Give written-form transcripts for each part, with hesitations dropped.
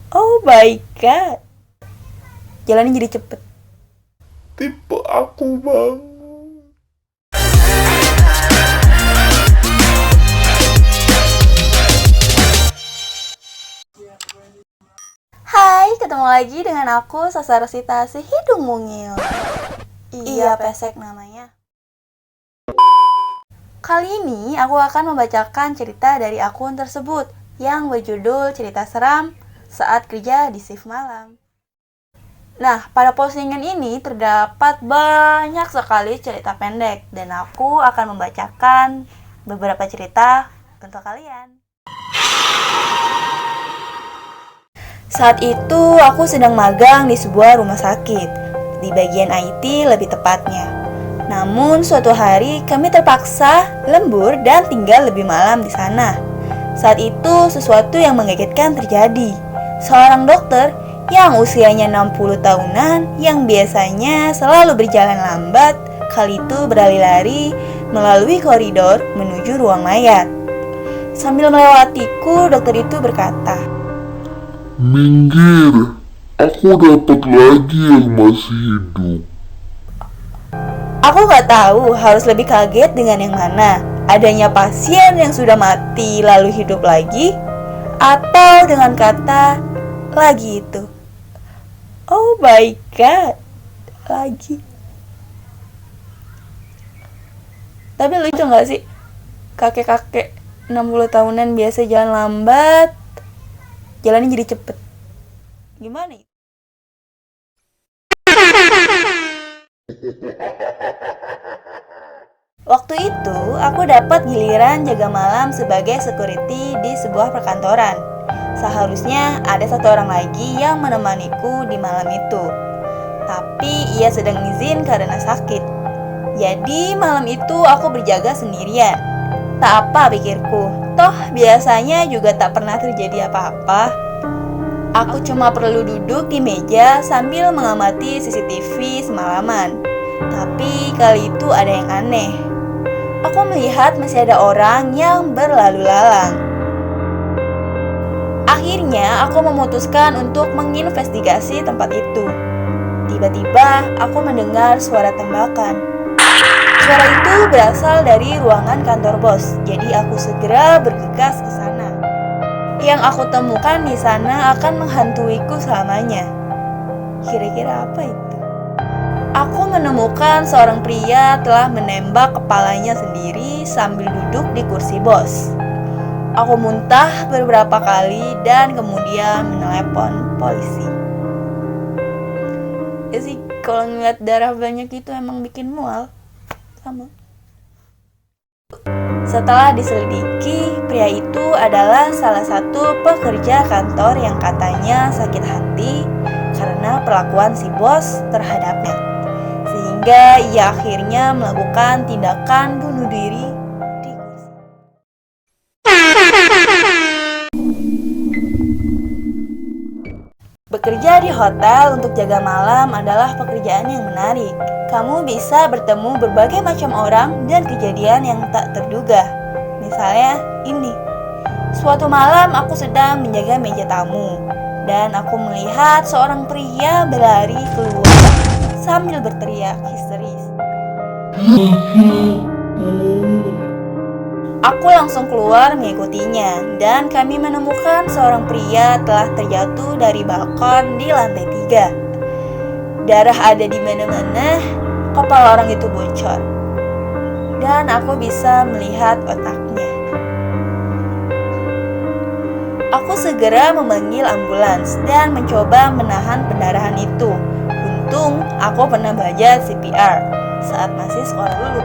Oh my god. Jalannya jadi cepet. Tipe aku banget. Hai, ketemu lagi dengan aku, Sasa Rosita si hidung mungil. Iya, pesek namanya. Kali ini aku akan membacakan cerita dari akun tersebut yang berjudul Cerita Seram Saat Kerja di Shift Malam. Nah, pada postingan ini terdapat banyak sekali cerita pendek dan aku akan membacakan beberapa cerita untuk kalian. Saat itu aku sedang magang di sebuah rumah sakit, di bagian IT lebih tepatnya. Namun suatu hari kami terpaksa lembur dan tinggal lebih malam di sana. Saat itu sesuatu yang mengagetkan terjadi. Seorang dokter yang usianya 60 tahunan yang biasanya selalu berjalan lambat, kali itu berlari-lari melalui koridor menuju ruang mayat. Sambil melewatiku, dokter itu berkata, Minggir, aku dapat lagi yang masih hidup. Aku gak tahu harus lebih kaget dengan yang mana. Adanya pasien yang sudah mati lalu hidup lagi, atau dengan kata lagi itu. Oh my god, lagi. Tapi lucu gak sih? Kakek-kakek 60 tahunan biasa jalan lambat, jalannya jadi cepet. Gimana ya? Waktu itu, aku dapat giliran jaga malam sebagai security di sebuah perkantoran. Seharusnya ada satu orang lagi yang menemaniku di malam itu. Tapi ia sedang izin karena sakit. Jadi malam itu aku berjaga sendirian. Tak apa pikirku, toh biasanya juga tak pernah terjadi apa-apa. Aku cuma perlu duduk di meja sambil mengamati CCTV semalaman. Tapi kali itu ada yang aneh. Aku melihat masih ada orang yang berlalu lalang. Akhirnya aku memutuskan untuk menginvestigasi tempat itu. Tiba-tiba aku mendengar suara tembakan. Suara itu berasal dari ruangan kantor bos, jadi aku segera bergegas ke sana. Yang aku temukan di sana akan menghantuiku selamanya. Kira-kira apa itu? Aku menemukan seorang pria telah menembak kepalanya sendiri sambil duduk di kursi bos. Aku muntah beberapa kali dan kemudian menelepon polisi. Ya sih, kalau ngeliat darah banyak itu emang bikin mual. Sama. Setelah diselidiki, pria itu adalah salah satu pekerja kantor yang katanya sakit hati karena perlakuan si bos terhadapnya. Sehingga ia akhirnya melakukan tindakan bunuh diri di kursi. Bekerja di hotel untuk jaga malam adalah pekerjaan yang menarik. Kamu bisa bertemu berbagai macam orang dan kejadian yang tak terduga. Misalnya ini. Suatu malam aku sedang menjaga meja tamu dan aku melihat seorang pria berlari keluar sambil berteriak histeris. Aku langsung keluar mengikutinya dan kami menemukan seorang pria telah terjatuh dari balkon di lantai 3. Darah ada di mana-mana, kepala orang itu bocor. Dan aku bisa melihat otaknya. Aku segera memanggil ambulans dan mencoba menahan pendarahan itu. Untung aku pernah belajar CPR saat masih sekolah dulu.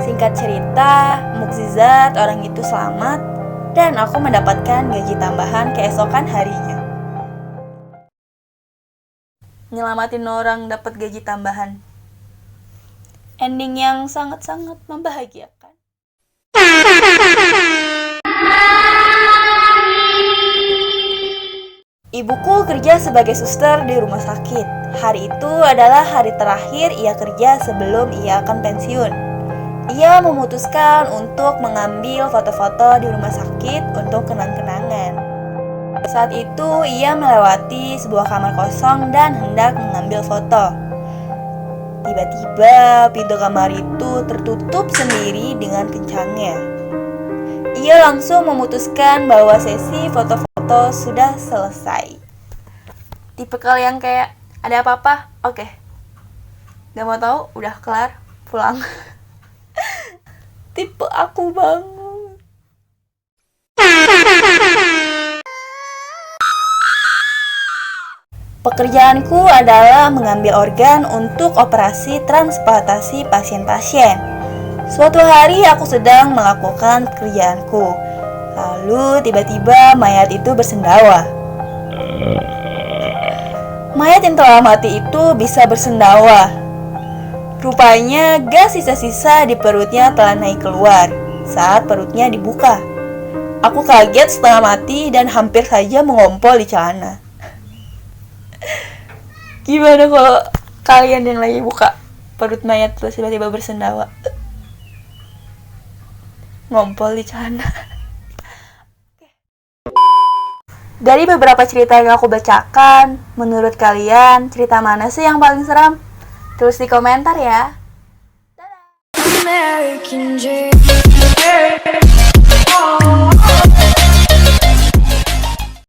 Singkat cerita, mukjizat orang itu selamat dan aku mendapatkan gaji tambahan keesokan harinya. Nyelamatin orang dapat gaji tambahan. Ending yang sangat-sangat membahagiakan. Ibuku kerja sebagai suster di rumah sakit. Hari itu adalah hari terakhir ia kerja sebelum ia akan pensiun. Ia memutuskan untuk mengambil foto-foto di rumah sakit untuk kenang-kenangan. Saat itu ia melewati sebuah kamar kosong dan hendak mengambil foto. Tiba-tiba pintu kamar itu tertutup sendiri dengan kencangnya. Ia langsung memutuskan bahwa sesi foto-foto sudah selesai. Tipe kalian kayak ada apa-apa? Oke. Gak mau tahu, udah kelar, pulang. Tipe aku banget. Pekerjaanku adalah mengambil organ untuk operasi transplantasi pasien-pasien. Suatu hari aku sedang melakukan pekerjaanku. Lalu tiba-tiba mayat itu bersendawa. Mayat yang telah mati itu bisa bersendawa. Rupanya gas sisa-sisa di perutnya telah naik keluar saat perutnya dibuka. Aku kaget setengah mati dan hampir saja mengompol di celana. Gimana kalau kalian yang lagi buka perut mayat terus tiba-tiba bersendawa? Ngompol di celana. Dari beberapa cerita yang aku bacakan, menurut kalian cerita mana sih yang paling seram? Tulis di komentar ya. American dream.